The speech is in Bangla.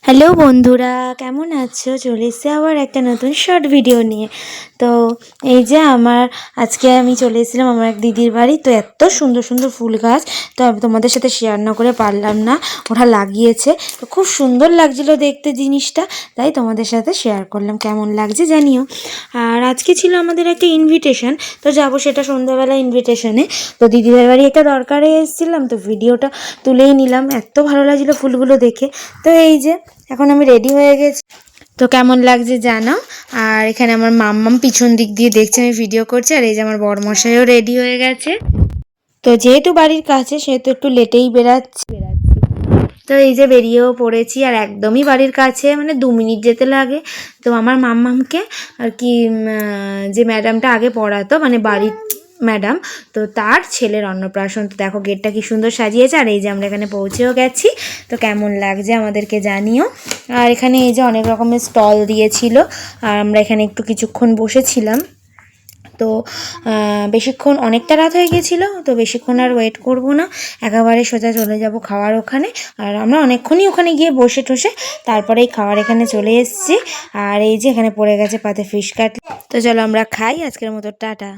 হ্যালো বন্ধুরা, কেমন আছো? চলে এসেছি আবার একটা নতুন শর্ট ভিডিও নিয়ে। তো এই যে আজকে আমি চলে এসেছিলাম আমার এক দিদির বাড়ি। তো এত সুন্দর সুন্দর ফুল গাছ, তো আমি তোমাদের সাথে শেয়ার না করে পারলাম না। ওরা লাগিয়েছে, তো খুব সুন্দর লাগছিল দেখতে জিনিসটা, তাই তোমাদের সাথে শেয়ার করলাম। কেমন লাগছে জানিও। আর আজকে ছিল আমাদের একটা ইনভিটেশন, তো যাবো সেটা সন্ধ্যাবেলা ইনভিটেশনে। তো দিদিদের বাড়ি একটা দরকারে এসেছিলাম, তো ভিডিওটা তুলেই নিলাম। এত ভালো লাগছিলো ফুলগুলো দেখে। তো এই যে এখন আমি রেডি হয়ে গেছি, তো কেমন লাগছে জানাও। আর এখানে আমার মাম্মাম পিছন দিক দিয়ে দেখছে আমি ভিডিও করছি, আর এই যে আমার বরমশাইও রেডি হয়ে গেছে। তো যেহেতু বাড়ির কাছে সেহেতু একটু লেটেই বেরাচ্ছি। তো এই যে বেরিয়েও পড়েছি, আর একদমই বাড়ির কাছে, মানে 2 মিনিট যেতে লাগে। তো আমার মাম্মামকে আর কি যে ম্যাডামটা আগে পড়াতো, মানে বাড়ির ম্যাডাম, তো তার ছেলের অন্নপ্রাশন। তো দেখো গেটটা কি সুন্দর সাজিয়েছে। আর এই যে আমরা এখানে পৌঁছেও গেছি। তো কেমন লাগছে আমাদেরকে জানিও। আর এখানে এই যে অনেক রকমের স্টল দিয়েছিল, আর আমরা এখানে একটু কিছুক্ষণ বসেছিলাম। তো বেশিক্ষণ, অনেকটা রাত হয়ে গেছিলো, তো বেশিক্ষণ আর ওয়েট করব না, একেবারে সোজা চলে যাব খাওয়ার ওখানে। আর আমরা অনেকক্ষণই ওখানে গিয়ে বসে টসে তারপরেই খাওয়ার এখানে চলে এসেছি। আর এই যে এখানে পড়ে গেছে পাতে ফিশ কাটলেট। তো চলো আমরা খাই, আজকের মতো টাটা।